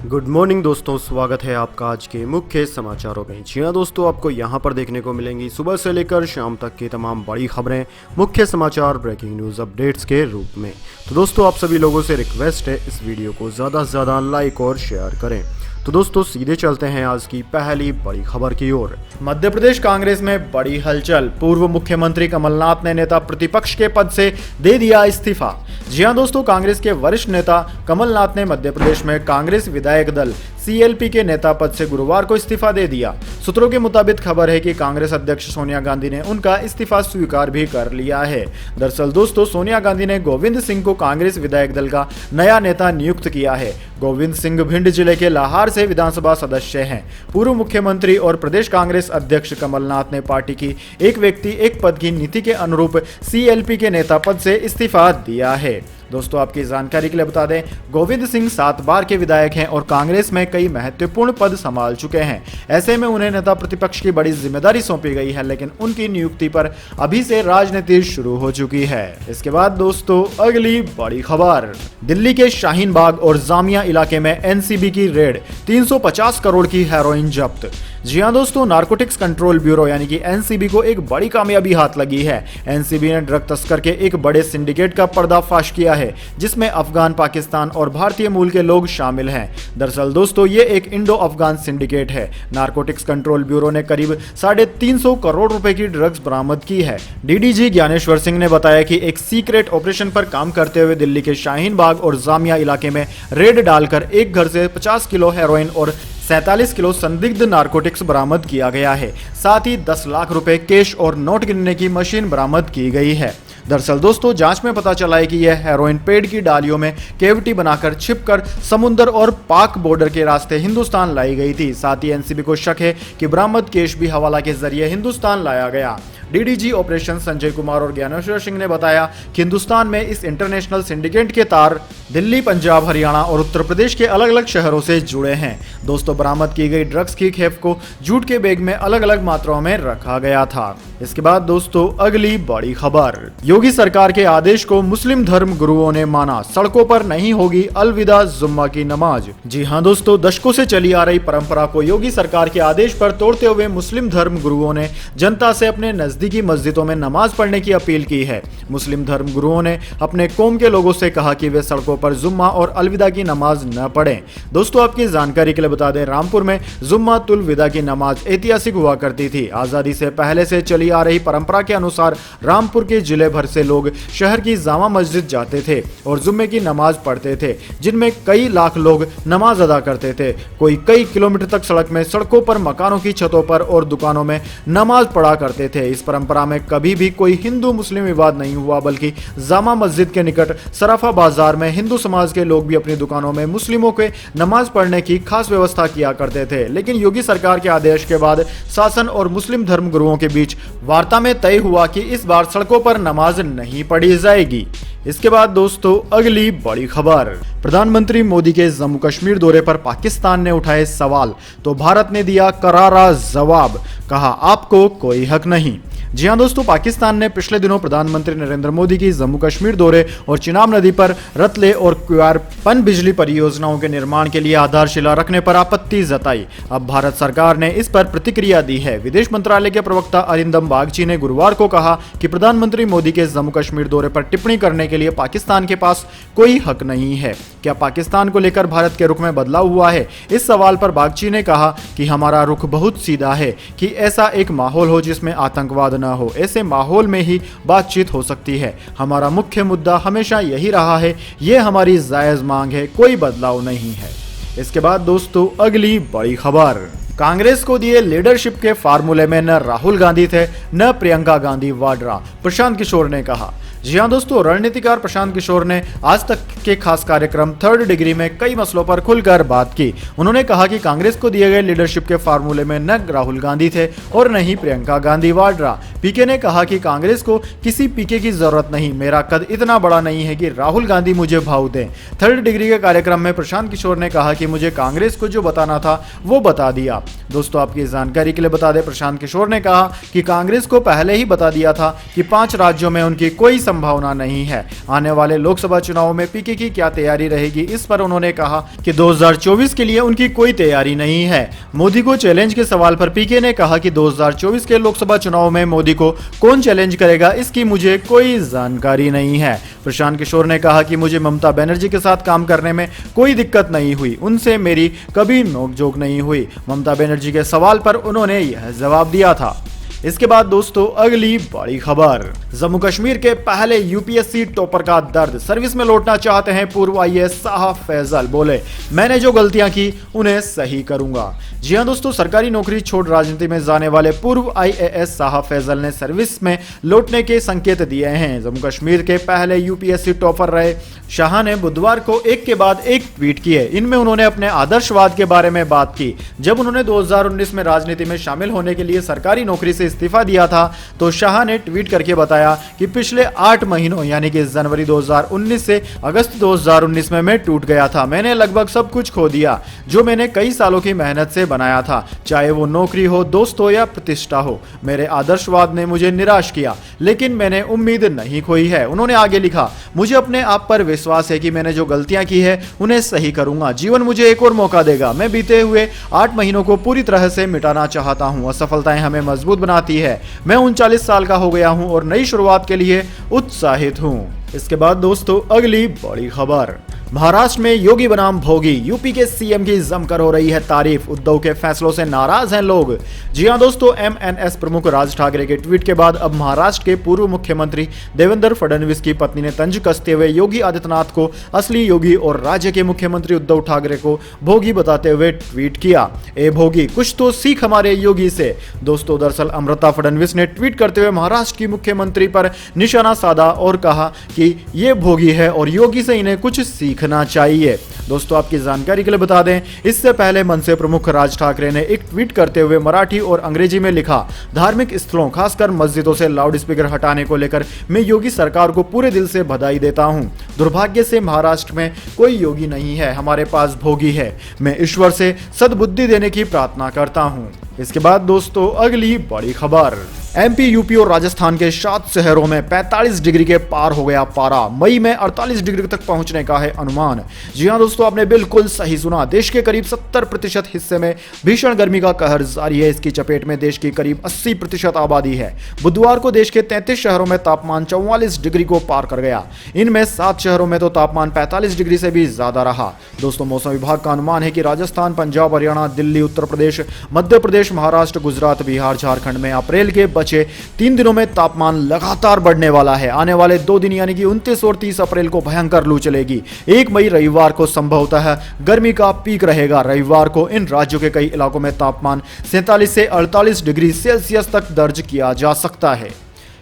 Good morning दोस्तों, स्वागत है आपका आज के मुख्य समाचारों में। जी हाँ दोस्तों, आपको यहाँ पर देखने को मिलेंगी सुबह से लेकर शाम तक की तमाम बड़ी खबरें, मुख्य समाचार, ब्रेकिंग न्यूज़ अपडेट्स के रूप में। तो दोस्तों, आप सभी लोगों से रिक्वेस्ट है इस वीडियो को ज़्यादा से ज़्यादा लाइक और शेयर करें। तो दोस्तों सीधे चलते हैं आज की पहली बड़ी खबर की ओर। मध्य प्रदेश कांग्रेस में बड़ी हलचल, पूर्व मुख्यमंत्री कमलनाथ ने नेता प्रतिपक्ष के पद से दे दिया इस्तीफा। जी हां दोस्तों, कांग्रेस के वरिष्ठ नेता कमलनाथ ने मध्य प्रदेश में कांग्रेस विधायक दल सीएलपी के नेता पद से गुरुवार को इस्तीफा दे दिया। सूत्रों के मुताबिक खबर है कि कांग्रेस अध्यक्ष सोनिया गांधी ने उनका इस्तीफा स्वीकार भी कर लिया है। दरअसल दोस्तों, सोनिया गांधी ने गोविंद सिंह को कांग्रेस विधायक दल का नया नेता नियुक्त किया है। गोविंद सिंह भिंड जिले के लाहार से विधानसभा सदस्य हैं। पूर्व मुख्यमंत्री और प्रदेश कांग्रेस अध्यक्ष कमलनाथ ने पार्टी की एक व्यक्ति एक पद की नीति के अनुरूप सीएलपी के नेता पद से इस्तीफा दिया है। दोस्तों आपकी जानकारी के लिए बता दें, गोविंद सिंह 7 बार के विधायक हैं और कांग्रेस में कई महत्वपूर्ण पद संभाल चुके हैं। ऐसे में उन्हें नेता प्रतिपक्ष की बड़ी जिम्मेदारी सौंपी गई है, लेकिन उनकी नियुक्ति पर अभी से राजनीति शुरू हो चुकी है। इसके बाद दोस्तों अगली बड़ी खबर, दिल्ली के शाहीन बाग और जामिया इलाके में एनसीबी की रेड, 350 करोड़ की हेरोइन जब्त। जी हां दोस्तों, नारकोटिक्स कंट्रोल ब्यूरो यानी कि एनसीबी को एक बड़ी कामयाबी हाथ लगी है। एनसीबी ने ड्रग तस्कर के एक बड़े सिंडिकेट का पर्दाफाश किया है, जिसमें अफगान, पाकिस्तान और भारतीय मूल के लोग शामिल हैं। दरअसल दोस्तों, ये एक इंडो अफगान सिंडिकेट है। नारकोटिक्स कंट्रोल ब्यूरो ने करीब 350 करोड़ रुपए की ड्रग्स बरामद की है। डीडीजी ज्ञानेश्वर सिंह ने बताया कि एक सीक्रेट ऑपरेशन पर काम करते हुए दिल्ली के शाहीन बाग और जामिया इलाके में रेड डालकर एक घर से 50 किलो हेरोइन और 47 किलो संदिग्ध नारकोटिक्स बरामद किया गया है। साथ ही 10 लाख रुपए कैश और नोट गिनने की मशीन बरामद की गई है। दरअसल दोस्तों, जांच में पता चला है कि यह हेरोइन पेड़ की डालियों में कैविटी बनाकर छिपकर समुद्र और पाक बॉर्डर के रास्ते हिंदुस्तान लाई गई थी। साथ ही एनसीबी को शक है कि बरामद कैश भी हवाला के जरिए हिंदुस्तान लाया गया। डीडीजी ऑपरेशन संजय कुमार और ज्ञानेश्वर सिंह ने बताया कि हिंदुस्तान में इस इंटरनेशनल सिंडिकेट के तार दिल्ली, पंजाब, हरियाणा और उत्तर प्रदेश के अलग अलग शहरों से जुड़े हैं। दोस्तों, बरामद की गई ड्रग्स की खेप को जूट के बैग में अलग अलग मात्राओं में रखा गया था। इसके बाद दोस्तों अगली बड़ी खबर, योगी सरकार के आदेश को मुस्लिम धर्म गुरुओं ने माना, सड़कों पर नहीं होगी अलविदा जुम्मा की नमाज। जी हां दोस्तों, दशकों से चली आ रही परंपरा को योगी सरकार के आदेश पर तोड़ते हुए मुस्लिम धर्म गुरुओं ने जनता से अपने नजदीकी मस्जिदों में नमाज पढ़ने की अपील की है। मुस्लिम धर्म गुरुओं ने अपने कौम के लोगों से कहा कि वे सड़कों पर जुम्मा और अलविदा की नमाज न पढ़ें। दोस्तों आपकी जानकारी के लिए बता दें, रामपुर में जुम्मा तुल विदा की नमाज ऐतिहासिक हुआ करती थी। आजादी से पहले से चली आ रही परंपरा के अनुसार रामपुर के जिले भर से लोग शहर की जामा मस्जिद जाते थे और जुम्मे की नमाज पढ़ते थे, जिनमें कई लाख लोग नमाज अदा करते थे। कोई कई किलोमीटर तक सड़क में, सड़कों पर, मकानों की छतों पर और दुकानों में नमाज पढ़ा करते थे। इस परंपरा में कभी भी कोई हिंदू मुस्लिम विवाद नहीं हुआ, बल्कि जामा मस्जिद के निकट सराफा बाजार में हिंदू समाज के लोग भी अपनी दुकानों में मुस्लिमों के नमाज पढ़ने की खास व्यवस्था किया करते थे। लेकिन योगी सरकार के आदेश के बाद शासन और मुस्लिम धर्म गुरुओं के बीच वार्ता में तय हुआ कि इस बार सड़कों पर नमाज नहीं पढ़ी जाएगी। इसके बाद दोस्तों अगली बड़ी खबर, प्रधानमंत्री मोदी के जम्मू कश्मीर दौरे पर पाकिस्तान ने उठाए सवाल, तो भारत ने दिया करारा जवाब, कहा आपको कोई हक नहीं। जी हां दोस्तों, पाकिस्तान ने पिछले दिनों प्रधानमंत्री नरेंद्र मोदी की जम्मू कश्मीर दौरे और चिनाब नदी पर रतले और क्यूआर पन बिजली परियोजनाओं के निर्माण के लिए आधारशिला रखने पर आपत्ति जताई। अब भारत सरकार ने इस पर प्रतिक्रिया दी है। विदेश मंत्रालय के प्रवक्ता अरिंदम बागची ने गुरुवार को कहा कि प्रधानमंत्री मोदी के जम्मू कश्मीर दौरे पर टिप्पणी करने के लिए पाकिस्तान के पास कोई हक नहीं है। क्या पाकिस्तान को लेकर भारत के रुख में बदलाव हुआ है? इस सवाल पर बागची ने कहा कि हमारा रुख बहुत सीधा है कि ऐसा एक माहौल हो जिसमें आतंकवाद न हो। ऐसे माहौल में ही बातचीत हो सकती है। हमारा मुख्य मुद्दा हमेशा यही रहा है, ये हमारी जायज मांग है, कोई बदलाव नहीं है। इसके बाद दोस्तों अगली बड़ी खबर, कांग्रेस को दिए लीडरशिप के फार्मूले में न राहुल गांधी थे न प्रियंका गांधी वाड्रा, प्रशांत किशोर ने कहा। जी हाँ दोस्तों, रणनीतिकार प्रशांत किशोर ने आज तक के खास कार्यक्रम थर्ड डिग्री में कई मसलों पर खुलकर बात की। उन्होंने कहा कि कांग्रेस को दिए गए लीडरशिप के फार्मूले में न राहुल गांधी थे और न ही प्रियंका गांधी वाड्रा। पीके ने कहा कि कांग्रेस को किसी पीके की जरूरत नहीं, मेरा कद इतना बड़ा नहीं है कि राहुल गांधी मुझे भाव दें। थर्ड डिग्री के कार्यक्रम में प्रशांत किशोर ने कहा कि मुझे कांग्रेस को जो बताना था वो बता दिया। दोस्तों आपकी जानकारी के लिए बता दें, प्रशांत किशोर ने कहा कि कांग्रेस को पहले ही बता दिया था कि 5 राज्यों में उनकी कोई संभावना नहीं है। आने वाले लोकसभा चुनाव में पीके की क्या तैयारी रहेगी, इस पर उन्होंने कहा कि 2024 के लिए उनकी कोई तैयारी नहीं है। मोदी को चैलेंज के सवाल पर पीके ने कहा कि 2024 के लोकसभा चुनाव में मोदी को कौन चैलेंज करेगा, इसकी मुझे कोई जानकारी नहीं है। प्रशांत किशोर ने कहा कि मुझे ममता बनर्जी के साथ काम करने में कोई दिक्कत नहीं हुई, उनसे मेरी कभी नोकझोंक नहीं हुई। ममता बनर्जी के सवाल पर उन्होंने यह जवाब दिया था। इसके बाद दोस्तों अगली बड़ी खबर, जम्मू कश्मीर के पहले यूपीएससी टॉपर का दर्द, सर्विस में लौटना चाहते हैं पूर्व आईएएस साहब फैजल, बोले मैंने जो गलतियां की उन्हें सही करूंगा। जी हां दोस्तों, सरकारी नौकरी छोड़ राजनीति में जाने वाले पूर्व आईएएस साहब फैजल ने सर्विस में लौटने के संकेत दिए हैं। जम्मू कश्मीर के पहले यूपीएससी टॉपर रहे शाह ने बुधवार को एक के बाद एक ट्वीट किए। इनमें उन्होंने अपने आदर्शवाद के बारे में बात की। जब उन्होंने 2019 में राजनीति में शामिल होने के लिए सरकारी नौकरी से इस्तीफा दिया था तो शाह ने ट्वीट करके बताया कि पिछले 8 महीनों यानी कि जनवरी 2019 से अगस्त 2019 में मैं टूट गया था। मैंने लगभग सब कुछ खो दिया जो मैंने कई सालों की मेहनत से बनाया था, चाहे वो नौकरी हो, दोस्त हो या प्रतिष्ठा हो। मेरे आदर्शवाद ने मुझे निराश किया लेकिन मैंने उम्मीद नहीं खोई है। उन्होंने आगे लिखा, मुझे अपने आप पर विश्वास है कि मैंने जो गलतियां की है उन्हें सही करूंगा। जीवन मुझे एक और मौका देगा। मैं बीते हुए 8 महीनों को पूरी तरह से मिटाना चाहता हूं। असफलताएं हमें मजबूत बनाती है। मैं 39 साल का हो गया हूं और नई शुरुआत के लिए उत्साहित हूं। इसके बाद दोस्तों अगली बड़ी खबर, महाराष्ट्र में योगी बनाम भोगी, यूपी के सीएम की जमकर हो रही है तारीफ। उद्धव के फैसलों से नाराज हैं लोग। जी हां दोस्तों, एमएनएस प्रमुख राज ठाकरे के ट्वीट के बाद अब महाराष्ट्र के पूर्व मुख्यमंत्री देवेंद्र फडणवीस की पत्नी ने तंज कसते हुए योगी आदित्यनाथ को असली योगी और राज्य के मुख्यमंत्री उद्धव ठाकरे को भोगी बताते हुए ट्वीट किया। ए भोगी, कुछ तो सीख हमारे योगी से। दोस्तों दरअसल अमृता फडणवीस ने ट्वीट करते हुए महाराष्ट्र की मुख्यमंत्री पर निशाना साधा और कहा कि ये भोगी है और योगी से इन्हें कुछ सीखना चाहिए। दोस्तों आपकी जानकारी के लिए बता दें, इससे पहले मनसे प्रमुख राज ठाकरे ने एक ट्वीट करते हुए मराठी और अंग्रेजी में लिखा, धार्मिक स्थलों खासकर मस्जिदों से लाउडस्पीकर हटाने को लेकर मैं योगी सरकार को पूरे दिल से बधाई देता हूं। दुर्भाग्य से महाराष्ट्र में कोई योगी नहीं है, हमारे पास भोगी है। मैं ईश्वर से सद्बुद्धि देने की प्रार्थना करता हूं। इसके बाद दोस्तों अगली बड़ी खबर, एमपी, यूपी और राजस्थान के 7 शहरों में 45 डिग्री के पार हो गया पारा। मई में 48 डिग्री तक पहुंचने का है अनुमान। जी हां दोस्तों, आपने बिल्कुल सही सुना। देश के करीब 70% हिस्से में भीषण गर्मी का कहर जारी है। इसकी चपेट में देश की करीब 80% आबादी है। बुधवार को देश के 33 शहरों में तापमान 44 डिग्री को पार कर गया। इनमें 7 शहरों में तो तापमान 45 डिग्री से भी ज्यादा रहा। दोस्तों मौसम विभाग का अनुमान है कि राजस्थान, पंजाब, हरियाणा, दिल्ली, उत्तर प्रदेश, मध्य प्रदेश, महाराष्ट्र, गुजरात, बिहार, झारखंड में अप्रैल के 3 दिनों में तापमान लगातार बढ़ने वाला है। आने वाले 2 दिन यानी कि 29 और 30 अप्रैल को भयंकर लू चलेगी। 1 मई रविवार को संभवतः गर्मी का पीक रहेगा। रविवार को इन राज्यों के कई इलाकों में तापमान 47 से 48 डिग्री सेल्सियस तक दर्ज किया जा सकता है।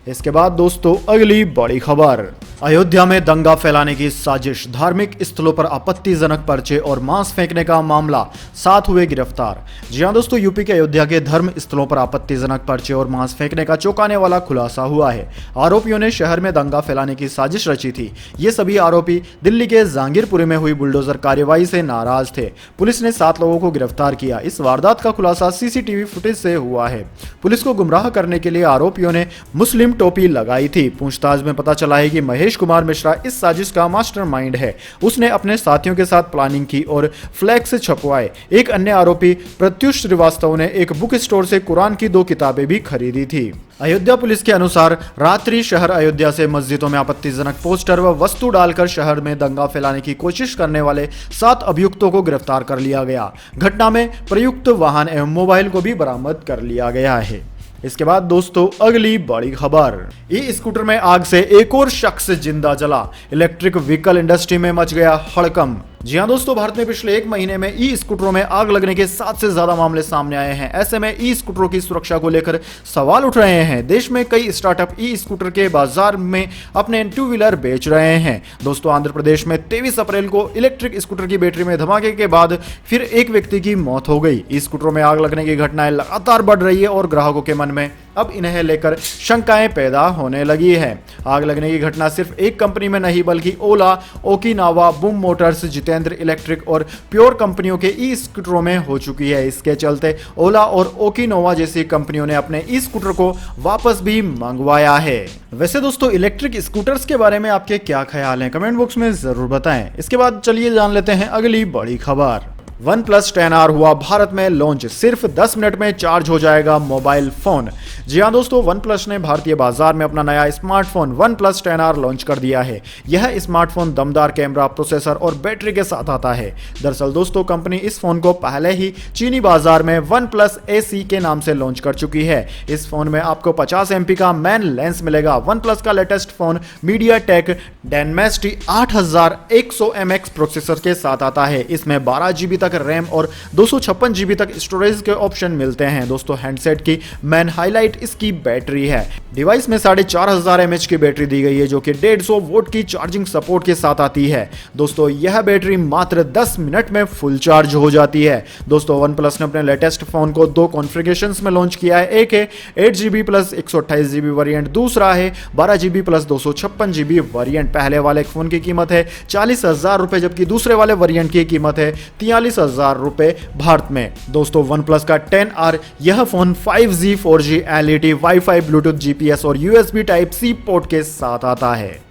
इसके बाद दोस्तों अगली बड़ी खबर, अयोध्या में दंगा फैलाने की साजिश, धार्मिक स्थलों पर आपत्तिजनक पर्चे और मांस फेंकने का मामला, 7 हुए गिरफ्तार। जी हां दोस्तों, यूपी के अयोध्या के धर्म स्थलों पर आपत्तिजनक पर्चे और मांस फेंकने का चौंकाने वाला खुलासा हुआ है। आरोपियों ने शहर में दंगा फैलाने की साजिश रची थी। ये सभी आरोपी दिल्ली के जहांगीरपुरी में हुई बुलडोजर कार्रवाई से नाराज थे। पुलिस ने 7 लोगों को गिरफ्तार किया। इस वारदात का खुलासा सीसीटीवी फुटेज से हुआ है। पुलिस को गुमराह करने के लिए आरोपियों ने मुस्लिम टोपी लगाई थी। पूछताछ में पता चला है कि महेश कुमार मिश्रा इस साजिश का मास्टरमाइंड है। उसने अपने साथियों के साथ प्लानिंग की और फ्लैक्स छपवाए। एक अन्य आरोपी प्रत्युष श्रीवास्तव ने एक बुक स्टोर से कुरान की 2 किताबें भी खरीदी थी। अयोध्या पुलिस के अनुसार रात्रि शहर अयोध्या से मस्जिदों में आपत्तिजनक पोस्टर व वस्तु डालकर शहर में दंगा फैलाने की कोशिश करने वाले 7 अभियुक्तों को गिरफ्तार कर लिया गया। घटना में प्रयुक्त वाहन एवं मोबाइल को भी बरामद कर लिया गया है। इसके बाद दोस्तों अगली बड़ी खबर, ई स्कूटर में आग से एक और शख्स जिंदा जला, इलेक्ट्रिक व्हीकल इंडस्ट्री में मच गया हड़कंप। जी हां दोस्तों, भारत में पिछले 1 महीने में ई स्कूटरों में आग लगने के 7 से ज्यादा मामले सामने आए हैं। ऐसे में ई स्कूटरों की सुरक्षा को लेकर सवाल उठ रहे हैं। देश में कई स्टार्टअप ई स्कूटर के बाजार में अपने 2 व्हीलर बेच रहे हैं। दोस्तों आंध्र प्रदेश में 23 अप्रैल को इलेक्ट्रिक स्कूटर की बैटरी में धमाके के बाद फिर एक व्यक्ति की मौत हो गई। ई स्कूटरों में आग लगने की घटनाएं लगातार बढ़ रही है और ग्राहकों के मन में अब इन्हें लेकर शंकाएं पैदा होने लगी है। आग लगने की घटना सिर्फ एक कंपनी में नहीं बल्कि Ola, Okinawa, Boom Motors, Jitendra electric और प्योर कंपनियों के ई स्कूटरों में हो चुकी है। इसके चलते ओला और ओकिनोवा जैसी कंपनियों ने अपने ई स्कूटर को वापस भी मंगवाया है। वैसे दोस्तों, इलेक्ट्रिक स्कूटर्स के बारे में आपके क्या ख्याल हैं, कमेंट बॉक्स में जरूर बताएं। इसके बाद चलिए जान लेते हैं अगली बड़ी खबर। OnePlus 10R हुआ भारत में लॉन्च, सिर्फ 10 मिनट में चार्ज हो जाएगा मोबाइल फोन। जी हाँ दोस्तों, OnePlus ने भारतीय बाजार में अपना नया स्मार्टफोन OnePlus 10R लॉन्च कर दिया है। यह स्मार्टफोन दमदार कैमरा, प्रोसेसर और बैटरी के साथ आता है। दरअसल दोस्तों, कंपनी इस फोन को पहले ही चीनी बाजार में OnePlus AC के नाम से लॉन्च कर चुकी है। इस फोन में आपको 50 MP का मेन लेंस मिलेगा। OnePlus का latest phone MediaTek Dimensity 8100 MX processor के साथ आता है। इसमें 12 GB तक रैम और 256 GB तक स्टोरेज के ऑप्शन मिलते हैं। दोस्तों, हैंडसेट की मेन हाईलाइट इसकी बैटरी है। डिवाइस में 4500 mAh की बैटरी दी गई है, जो कि 150 वोल्ट की चार्जिंग सपोर्ट के साथ आती है। दोस्तों, यह बैटरी मात्र 10 मिनट में फुल चार्ज हो जाती है। दोस्तों, OnePlus ने अपने लेटेस्ट फोन को 2 कॉन्फ़िगरेशंस में लॉन्च किया है। एक है 8GB प्लस 128 GB वेरिएंट, दूसरा है 12GB प्लस 256 GB वेरिएंट। पहले वाले फोन की कीमत है 40,000 रुपए, जबकि दूसरे वाले वेरिएंट की कीमत है 43,000 रुपए भारत में। दोस्तों, OnePlus का 10R यह phone 5G, 4G, LED, Wi-Fi, Bluetooth, GPS और USB Type-C पोर्ट के साथ आता है।